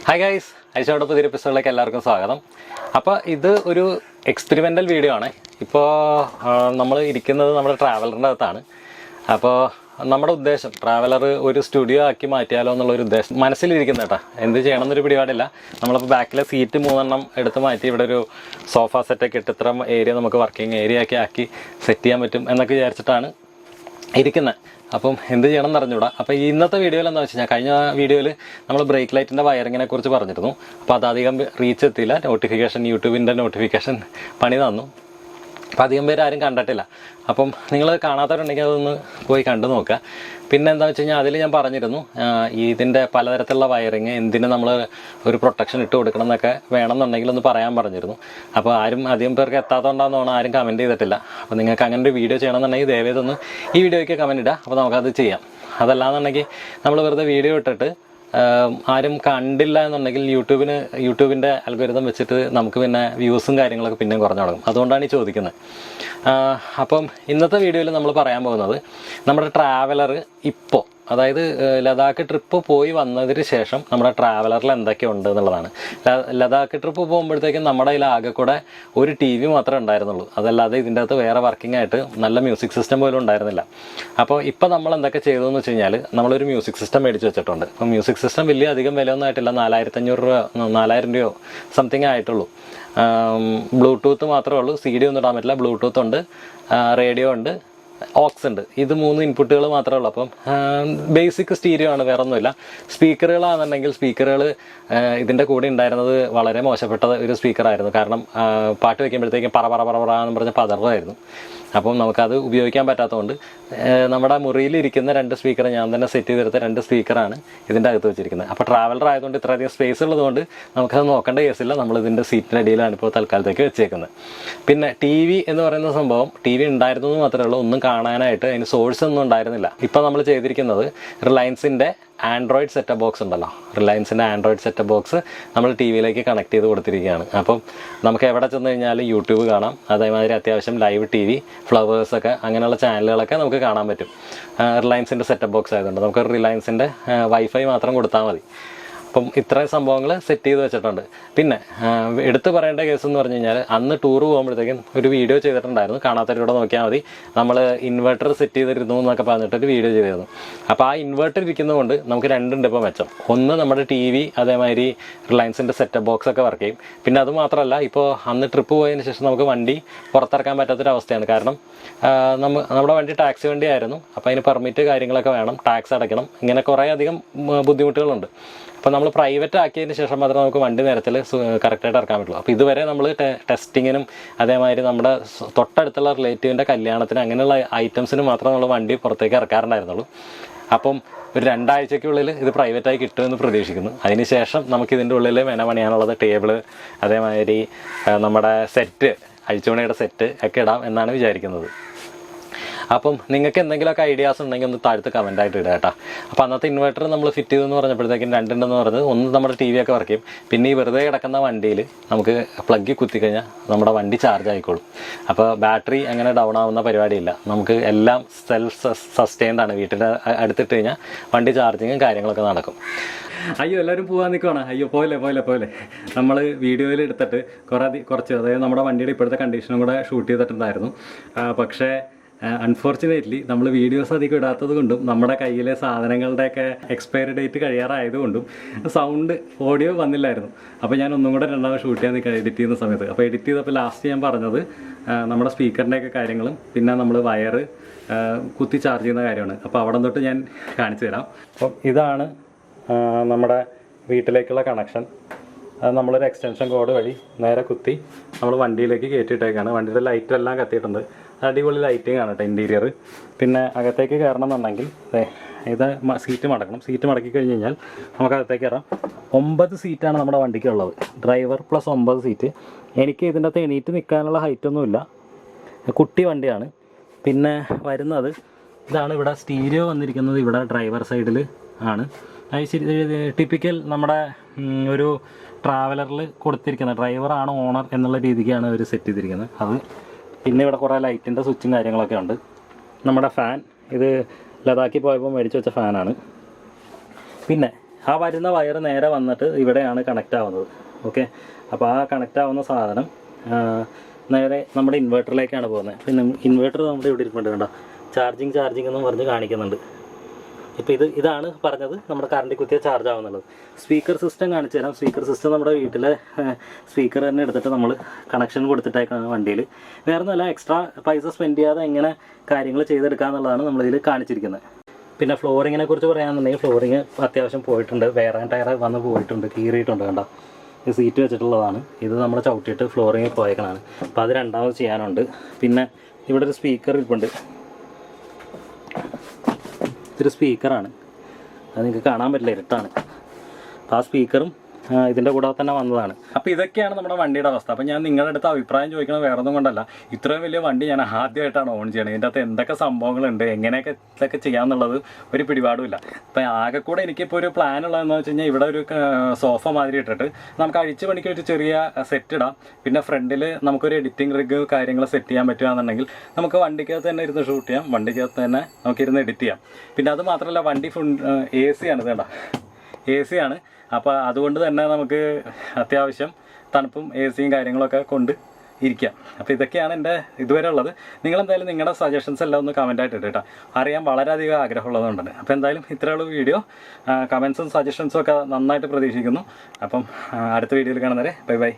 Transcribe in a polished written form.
Hi guys, ഐശോയുടെ പുതിയ എപ്പിസോഡിലേക്ക് എല്ലാവർക്കും സ്വാഗതം. അപ്പോൾ ഇത് ഒരു എക്സ്പെരിമെൻ്റൽ വീഡിയോ ആണ്. ഇപ്പോൾ നമ്മൾ ഇരിക്കുന്നത് നമ്മുടെ ട്രാവലറിൻ്റെ അകത്താണ്. അപ്പോൾ നമ്മുടെ ഉദ്ദേശം ട്രാവലർ ഒരു സ്റ്റുഡിയോ ആക്കി മാറ്റിയാലോ എന്നുള്ളൊരു ഉദ്ദേശം മനസ്സിലിരിക്കുന്ന കേട്ടോ. എന്ത് ചെയ്യണമെന്നൊരു പിടിപാടില്ല. നമ്മളിപ്പോൾ ബാക്കിലെ സീറ്റ് 3 എടുത്ത് മാറ്റി ഇവിടെ ഒരു സോഫ സെറ്റൊക്കെ ഇട്ട് ഇത്ര ഏരിയ നമുക്ക് വർക്കിംഗ് ഏരിയ ആക്കി സെറ്റ് ചെയ്യാൻ പറ്റും എന്നൊക്കെ വിചാരിച്ചിട്ടാണ് ഇരിക്കുന്നത്. അപ്പം എന്ത് ചെയ്യണം എന്ന് അറിഞ്ഞൂടാ. അപ്പോൾ ഇന്നത്തെ വീഡിയോയിൽ എന്താ വെച്ച് കഴിഞ്ഞാൽ, കഴിഞ്ഞ വീഡിയോയിൽ നമ്മൾ ബ്രേക്ക് ലൈറ്റിൻ്റെ വയറിങ്ങിനെ കുറിച്ച് പറഞ്ഞിരുന്നു. അപ്പോൾ അതധികം റീച്ച് എത്തിയില്ല. യൂട്യൂബിൻ്റെ നോട്ടിഫിക്കേഷൻ പണി തന്നു. അപ്പോൾ അധികം പേര് ആരും കണ്ടിട്ടില്ല. അപ്പം നിങ്ങൾ കാണാത്തവരുണ്ടെങ്കിൽ അതൊന്ന് പോയി കണ്ടു നോക്കുക. പിന്നെ എന്താ വെച്ച് കഴിഞ്ഞാൽ, അതിൽ ഞാൻ പറഞ്ഞിരുന്നു ഇതിൻ്റെ പലതരത്തിലുള്ള വയറിങ് എന്തിന് നമ്മൾ ഒരു പ്രൊട്ടക്ഷൻ ഇട്ട് കൊടുക്കണം എന്നൊക്കെ വേണമെന്നുണ്ടെങ്കിൽ ഒന്ന് പറയാൻ പറഞ്ഞിരുന്നു. അപ്പോൾ ആരും അധികം പേർക്ക് എത്താത്തതുകൊണ്ടാണെന്ന് ആരും കമൻറ്റ് ചെയ്തിട്ടില്ല. അപ്പോൾ നിങ്ങൾക്ക് അങ്ങനെ ഒരു വീഡിയോ ചെയ്യണമെന്നുണ്ടെങ്കിൽ ദയവേതൊന്ന് ഈ വീഡിയോയ്ക്ക് കമൻറ്റ് ഇടുക. അപ്പോൾ നമുക്കത് ചെയ്യാം. അതല്ലാന്നുണ്ടെങ്കിൽ നമ്മൾ വെറുതെ വീഡിയോ ഇട്ടിട്ട് ആരും കണ്ടില്ല എന്നുണ്ടെങ്കിൽ യൂട്യൂബിൻ്റെ അൽഗോരിതം വെച്ചിട്ട് നമുക്ക് പിന്നെ വ്യൂസും കാര്യങ്ങളൊക്കെ പിന്നെയും കുറഞ്ഞു തുടങ്ങും. അതുകൊണ്ടാണ് ഈ ചോദിക്കുന്നത്. അപ്പം ഇന്നത്തെ വീഡിയോയിൽ നമ്മൾ പറയാൻ പോകുന്നത് നമ്മുടെ ട്രാവലർ ഇപ്പോൾ, അതായത് ലഡാക്ക് ട്രിപ്പ് പോയി വന്നതിന് ശേഷം നമ്മുടെ ട്രാവലറിൽ എന്തൊക്കെ ഉണ്ട് എന്നുള്ളതാണ്. ലഡാക്ക് ട്രിപ്പ് പോകുമ്പോഴത്തേക്കും നമ്മുടെ കയ്യിൽ ആകെ കൂടെ ഒരു TV മാത്രമേ ഉണ്ടായിരുന്നുള്ളൂ. അതല്ലാതെ ഇതിൻ്റെ അകത്ത് വേറെ വർക്കിംഗ് ആയിട്ട് നല്ല മ്യൂസിക് സിസ്റ്റം പോലും ഉണ്ടായിരുന്നില്ല. അപ്പോൾ ഇപ്പോൾ നമ്മൾ എന്തൊക്കെ ചെയ്തു എന്ന് വെച്ച് കഴിഞ്ഞാൽ, നമ്മളൊരു മ്യൂസിക് സിസ്റ്റം മേടിച്ച് വെച്ചിട്ടുണ്ട്. അപ്പോൾ മ്യൂസിക് സിസ്റ്റം വലിയ അധികം വിലയൊന്നും ആയിട്ടില്ല. 4500 രൂപ 4000 രൂപയോ സംതിങ് ആയിട്ടുള്ളൂ. ബ്ലൂടൂത്ത് മാത്രമേ ഉള്ളൂ. CD ഒന്നും ഇടാൻ പറ്റില്ല. ബ്ലൂടൂത്ത് ഉണ്ട്, റേഡിയോ ഉണ്ട്, ഓക്സ് ഉണ്ട്. ഇത് 3 ഇൻപുട്ടുകൾ മാത്രമേ ഉള്ളൂ. അപ്പം ബേസിക് സ്റ്റീരിയോ ആണ്, വേറെ ഒന്നുമില്ല. സ്പീക്കറുകളാണെന്നുണ്ടെങ്കിൽ സ്പീക്കറുകൾ ഇതിൻ്റെ കൂടെ ഉണ്ടായിരുന്നത് വളരെ മോശപ്പെട്ട ഒരു സ്പീക്കറായിരുന്നു. കാരണം പാട്ട് വയ്ക്കുമ്പോഴത്തേക്കും പറ എന്ന് പറഞ്ഞ പതറായിരുന്നു. അപ്പം നമുക്കത് ഉപയോഗിക്കാൻ പറ്റാത്തതുകൊണ്ട് നമ്മുടെ മുറിയിലിരിക്കുന്ന 2 സ്പീക്കർ ഞാൻ തന്നെ സെറ്റ് ചെയ്തെടുത്ത 2 സ്പീക്കറാണ് ഇതിൻ്റെ അകത്ത് വെച്ചിരിക്കുന്നത്. അപ്പോൾ ട്രാവലർ ആയതുകൊണ്ട് ഇത്രയധികം സ്പേസ് ഉള്ളതുകൊണ്ട് നമുക്കത് നോക്കേണ്ട കേസില്ല. നമ്മളിതിൻ്റെ സീറ്റിൻ്റെ അടിയിലാണ് ഇപ്പോൾ തൽക്കാലത്തേക്ക് വെച്ചേക്കുന്നത്. പിന്നെ TV എന്ന് പറയുന്ന സംഭവം, TV ഉണ്ടായിരുന്നു എന്ന് മാത്രമേ ഉള്ളൂ. ഒന്നും കാണാനായിട്ട് അതിന് സോഴ്സ് ഒന്നും ഉണ്ടായിരുന്നില്ല. ഇപ്പോൾ നമ്മൾ ചെയ്തിരിക്കുന്നത് റിലയൻസിൻ്റെ ആൻഡ്രോയിഡ് സെറ്റപ്പ് ബോക്സ് ഉണ്ടല്ലോ, റിലയൻസിൻ്റെ ആൻഡ്രോയിഡ് സെറ്റപ്പ് ബോക്സ് നമ്മൾ TVയിലേക്ക് കണക്ട് ചെയ്ത് കൊടുത്തിരിക്കുകയാണ്. അപ്പം നമുക്ക് എവിടെ ചെന്ന് കഴിഞ്ഞാൽ യൂട്യൂബ് കാണാം. അതേമാതിരി അത്യാവശ്യം ലൈവ് TV, ഫ്ലവേഴ്സൊക്കെ അങ്ങനെയുള്ള ചാനലുകളൊക്കെ നമുക്ക് കാണാൻ പറ്റും. റിലയൻസിൻ്റെ സെറ്റപ്പ് ബോക്സ് ആയതുകൊണ്ട് നമുക്ക് റിലയൻസിൻ്റെ വൈഫൈ മാത്രം കൊടുത്താൽ മതി. അപ്പം ഇത്രയും സംഭവങ്ങൾ സെറ്റ് ചെയ്ത് വെച്ചിട്ടുണ്ട്. പിന്നെ എടുത്തു പറയേണ്ട കേസ് എന്ന് പറഞ്ഞു കഴിഞ്ഞാൽ, അന്ന് ടൂർ പോകുമ്പോഴത്തേക്കും ഒരു വീഡിയോ ചെയ്തിട്ടുണ്ടായിരുന്നു. കാണാത്തവരോടെ നോക്കിയാൽ മതി. നമ്മൾ ഇൻവെർട്ടർ സെറ്റ് ചെയ്തിരുന്നു എന്നൊക്കെ പറഞ്ഞിട്ടൊരു വീഡിയോ ചെയ്തിരുന്നു. അപ്പോൾ ആ ഇൻവെർട്ടർ ഇരിക്കുന്നതുകൊണ്ട് നമുക്ക് 2 ഉണ്ട് ഇപ്പോൾ മെച്ചം. ഒന്ന് നമ്മുടെ TV, അതേമാതിരി റിലയൻസിൻ്റെ സെറ്റപ്പ് ബോക്സ് ഒക്കെ വർക്ക് ചെയ്യും. പിന്നെ അത് മാത്രമല്ല, ഇപ്പോൾ അന്ന് ട്രിപ്പ് പോയതിന് ശേഷം നമുക്ക് വണ്ടി പുറത്തിറക്കാൻ പറ്റാത്തൊരവസ്ഥയാണ്. കാരണം നമ്മുടെ വണ്ടി ടാക്സി വണ്ടി ആയിരുന്നു. അപ്പോൾ അതിന് പെർമിറ്റ് കാര്യങ്ങളൊക്കെ വേണം, ടാക്സ് അടയ്ക്കണം, ഇങ്ങനെ കുറേ അധികം ബുദ്ധിമുട്ടുകളുണ്ട്. അപ്പോൾ നമ്മൾ പ്രൈവറ്റ് ആക്കിയതിന് ശേഷം മാത്രമേ നമുക്ക് വണ്ടി നേരത്തിൽ കറക്റ്റായിട്ട് ഇറക്കാൻ പറ്റുള്ളൂ. അപ്പോൾ ഇതുവരെ നമ്മൾ ടെസ്റ്റിങ്ങിനും അതേമാതിരി നമ്മുടെ തൊട്ടടുത്തുള്ള റിലേറ്റീവിൻ്റെ കല്യാണത്തിന് അങ്ങനെയുള്ള ഐറ്റംസിന് മാത്രമേ നമ്മൾ വണ്ടി പുറത്തേക്ക് ഇറക്കാറുണ്ടായിരുന്നുള്ളൂ. അപ്പം ഒരു 2 ആഴ്ചയ്ക്കുള്ളിൽ ഇത് പ്രൈവറ്റായി കിട്ടുമെന്ന് പ്രതീക്ഷിക്കുന്നു. അതിനുശേഷം നമുക്കിതിൻ്റെ ഉള്ളിൽ മെന പണിയാനുള്ളത് ടേബിള്, അതേമാതിരി നമ്മുടെ സെറ്റ്, അഴിച്ചുപണിയുടെ സെറ്റ് ഒക്കെ ഇടാം എന്നാണ് വിചാരിക്കുന്നത്. അപ്പം നിങ്ങൾക്ക് എന്തെങ്കിലുമൊക്കെ ഐഡിയാസ് ഉണ്ടെങ്കിൽ ഒന്ന് താഴത്ത് കമൻറ്റായിട്ട് ഇടുക കേട്ടോ. അപ്പോൾ അന്നത്തെ ഇൻവെർട്ടർ നമ്മൾ ഫിറ്റ് ചെയ്തെന്ന് പറഞ്ഞപ്പോഴത്തേക്കും 2 ഉണ്ടെന്ന് പറഞ്ഞത്, ഒന്ന് നമ്മുടെ TV ഒക്കെ വർക്ക് ചെയ്യും. പിന്നെ ഈ വെറുതെ കിടക്കുന്ന വണ്ടിയിൽ നമുക്ക് പ്ലഗ് കുത്തിക്കഴിഞ്ഞാൽ നമ്മുടെ വണ്ടി ചാർജ് ആയിക്കോളും. അപ്പോൾ ബാറ്ററി അങ്ങനെ ഡൗൺ ആവുന്ന പരിപാടിയില്ല. നമുക്ക് എല്ലാം സെൽഫ് സസ്റ്റെയിൻഡ് ആണ്. വീട്ടിൻ്റെ അടുത്തിട്ട് കഴിഞ്ഞാൽ വണ്ടി ചാർജിങ്ങും കാര്യങ്ങളൊക്കെ നടക്കും. അയ്യോ, എല്ലാവരും പോകാൻ നിൽക്കുകയാണ്. അയ്യോ, പോലെ നമ്മൾ വീഡിയോയിൽ എടുത്തിട്ട് കുറച്ച് അതായത് നമ്മുടെ വണ്ടിയുടെ ഇപ്പോഴത്തെ കണ്ടീഷനും കൂടെ ഷൂട്ട് ചെയ്തിട്ടുണ്ടായിരുന്നു. പക്ഷേ അൺഫോർച്ചുനേറ്റ്ലി നമ്മൾ വീഡിയോസ് അധികം ഇടാത്തത് കൊണ്ടും നമ്മുടെ കയ്യിലെ സാധനങ്ങളുടെയൊക്കെ എക്സ്പയറി ഡേറ്റ് കഴിയാറായതുകൊണ്ടും സൗണ്ട് ഓഡിയോ വന്നില്ലായിരുന്നു. അപ്പോൾ ഞാൻ ഒന്നും കൂടെ 2ാമത് ഷൂട്ട് ചെയ്യാൻ എഡിറ്റ് ചെയ്യുന്ന സമയത്ത്. അപ്പോൾ എഡിറ്റ് ചെയ്തപ്പോൾ ലാസ്റ്റ് ഞാൻ പറഞ്ഞത് നമ്മുടെ സ്പീക്കറിൻ്റെയൊക്കെ കാര്യങ്ങളും പിന്നെ നമ്മൾ വയറ് കുത്തി ചാർജ് ചെയ്യുന്ന കാര്യമാണ്. അപ്പോൾ അവിടെ തൊട്ട് ഞാൻ കാണിച്ചു തരാം. അപ്പം ഇതാണ് നമ്മുടെ വീട്ടിലേക്കുള്ള കണക്ഷൻ. അത് നമ്മളൊരു എക്സ്റ്റൻഷൻ കോഡ് വഴി നേരെ കുത്തി നമ്മൾ വണ്ടിയിലേക്ക് കയറ്റിയിട്ടേക്കാണ്. വണ്ടിയുടെ ലൈറ്റെല്ലാം കത്തിയിട്ടുണ്ട്. അടിപൊളി ലൈറ്റിംഗ് ആണ് കേട്ടോ ഇൻറ്റീരിയർ. പിന്നെ അകത്തേക്ക് കയറണം എന്നുണ്ടെങ്കിൽ ഇത് സീറ്റ് മടക്കണം. സീറ്റ് മടക്കി കഴിഞ്ഞ് കഴിഞ്ഞാൽ നമുക്ക് അകത്തേക്ക് കയറാം. 9 സീറ്റാണ് നമ്മുടെ വണ്ടിക്കുള്ളത്. Driver plus 9 seat. എനിക്ക് ഇതിൻ്റെ അകത്ത് എണീറ്റ് നിൽക്കാനുള്ള ഹൈറ്റൊന്നുമില്ല. കുട്ടി വണ്ടിയാണ്. പിന്നെ വരുന്നത് ഇതാണ്. ഇവിടെ സ്റ്റീരിയോ വന്നിരിക്കുന്നത് ഇവിടെ ഡ്രൈവർ സൈഡിൽ ആണ്. അത് ശരി, ടിപ്പിക്കൽ നമ്മുടെ ഒരു ട്രാവലറിൽ കൊടുത്തിരിക്കുന്ന ഡ്രൈവറാണ് ഓണർ എന്നുള്ള രീതിക്കാണ് അവർ സെറ്റ് ചെയ്തിരിക്കുന്നത്. അത് പിന്നെ ഇവിടെ കുറേ ലൈറ്റിൻ്റെ സ്വിച്ചും കാര്യങ്ങളൊക്കെ ഉണ്ട്. നമ്മുടെ ഫാൻ ഇത് ലഡാക്കിൽ പോയപ്പോൾ മേടിച്ച് വെച്ച ഫാനാണ്. പിന്നെ ആ വരുന്ന വയർ നേരെ വന്നിട്ട് ഇവിടെയാണ് കണക്റ്റ് ആവുന്നത്. ഓക്കെ, അപ്പോൾ ആ കണക്റ്റ് ആവുന്ന സാധനം നേരെ നമ്മുടെ ഇൻവേർട്ടറിലേക്കാണ് പോകുന്നത്. പിന്നെ ഇൻവേർട്ടർ നമ്മുടെ ഇവിടെ ഇരിപ്പുണ്ട്, കണ്ടോ, ചാർജിങ് എന്നും പറഞ്ഞ് കാണിക്കുന്നുണ്ട്. ഇപ്പോൾ ഇതാണ് പറഞ്ഞത് നമ്മുടെ കറണ്ടിൽ കുത്തിയ ചാർജ് ആവുന്നുള്ളത്. സ്പീക്കർ സിസ്റ്റം കാണിച്ചു തരാം. സ്പീക്കർ സിസ്റ്റം നമ്മുടെ വീട്ടിലെ സ്പീക്കർ തന്നെ എടുത്തിട്ട് നമ്മൾ കണക്ഷൻ കൊടുത്തിട്ടേക്കാണ് വണ്ടിയിൽ. വേറെ ഒന്നുമല്ല, എക്സ്ട്രാ പൈസ സ്പെൻഡ് ചെയ്യാതെ എങ്ങനെ കാര്യങ്ങൾ ചെയ്തെടുക്കുക എന്നുള്ളതാണ് നമ്മളിതിൽ കാണിച്ചിരിക്കുന്നത്. പിന്നെ ഫ്ലോറിങ്ങിനെ കുറിച്ച് പറയുകയാണെന്നുണ്ടെങ്കിൽ ഫ്ലോറിങ് അത്യാവശ്യം പോയിട്ടുണ്ട്, വേറെ ടയർ വന്ന് പോയിട്ടുണ്ട്, കീറിയിട്ടുണ്ട്. കണ്ടോ, ഇത് സീറ്റ് വെച്ചിട്ടുള്ളതാണ്. ഇത് നമ്മൾ ചവിട്ടിയിട്ട് ഫ്ലോറിങ് പോയേക്കണതാണ്. അപ്പോൾ അത് രണ്ടാമത് ചെയ്യാനുണ്ട്. പിന്നെ ഇവിടെ ഒരു സ്പീക്കർ ഇരിപ്പുണ്ട്. ഇതൊരു സ്പീക്കറാണ്, അത് നിങ്ങൾക്ക് കാണാൻ പറ്റില്ല, ഇരുട്ടാണ്. അപ്പോൾ ആ സ്പീക്കറും ഇതിൻ്റെ കൂടെ തന്നെ വന്നതാണ്. അപ്പോൾ ഇതൊക്കെയാണ് നമ്മുടെ വണ്ടിയുടെ അവസ്ഥ. അപ്പോൾ ഞാൻ നിങ്ങളുടെ അടുത്ത് അഭിപ്രായം ചോദിക്കുന്നത് വേറെ ഒന്നും കൊണ്ടല്ല, ഇത്രയും വലിയ വണ്ടി ഞാൻ ആദ്യമായിട്ടാണ് ഓൺ ചെയ്യണത്. ഇതിൻ്റെ അകത്ത് എന്തൊക്കെ സംഭവങ്ങളുണ്ട്, എങ്ങനെയൊക്കെ ഇതൊക്കെ ചെയ്യാമെന്നുള്ളത് ഒരു പിടിപാടുമില്ല. അപ്പോൾ ആകെ കൂടെ എനിക്കിപ്പോൾ ഒരു പ്ലാൻ ഉള്ളതെന്ന് വെച്ച് കഴിഞ്ഞാൽ ഇവിടെ ഒരു സോഫ മാതിരി ഇട്ടിട്ട് നമുക്ക് അഴിച്ച് പണിക്ക് ഒരു ചെറിയ സെറ്റ് ഇടാം. പിന്നെ ഫ്രണ്ടിൽ നമുക്കൊരു എഡിറ്റിംഗ് റിഗ് കാര്യങ്ങൾ സെറ്റ് ചെയ്യാൻ പറ്റുകയാണെന്നുണ്ടെങ്കിൽ നമുക്ക് വണ്ടിക്കകത്ത് തന്നെ ഇരുന്ന് ഷൂട്ട് ചെയ്യാം, വണ്ടിക്കകത്ത് തന്നെ നമുക്കിരുന്ന് എഡിറ്റ് ചെയ്യാം. പിന്നെ അത് മാത്രമല്ല വണ്ടി ഫുൾ AC ആണ്, ഇത് കണ്ടോ, AC ആണ്. അപ്പോൾ അതുകൊണ്ട് തന്നെ നമുക്ക് അത്യാവശ്യം തണുപ്പും AC കാര്യങ്ങളൊക്കെ കൊണ്ട് ഇരിക്കാം. അപ്പോൾ ഇതൊക്കെയാണ് എൻ്റെ ഇതുവരെ ഉള്ളത്. നിങ്ങളെന്തായാലും നിങ്ങളുടെ സജഷൻസ് എല്ലാം ഒന്ന് കമൻറ്റായിട്ട് ഇട്ടോ, അറിയാൻ വളരെയധികം ആഗ്രഹമുള്ളതുകൊണ്ടാണ്. അപ്പോൾ എന്തായാലും ഇത്രയുള്ള വീഡിയോ, കമൻസും സജഷൻസും ഒക്കെ നന്നായിട്ട് പ്രതീക്ഷിക്കുന്നു. അപ്പം അടുത്ത വീഡിയോയിൽ കാണുന്നവരെ ബൈ ബൈ.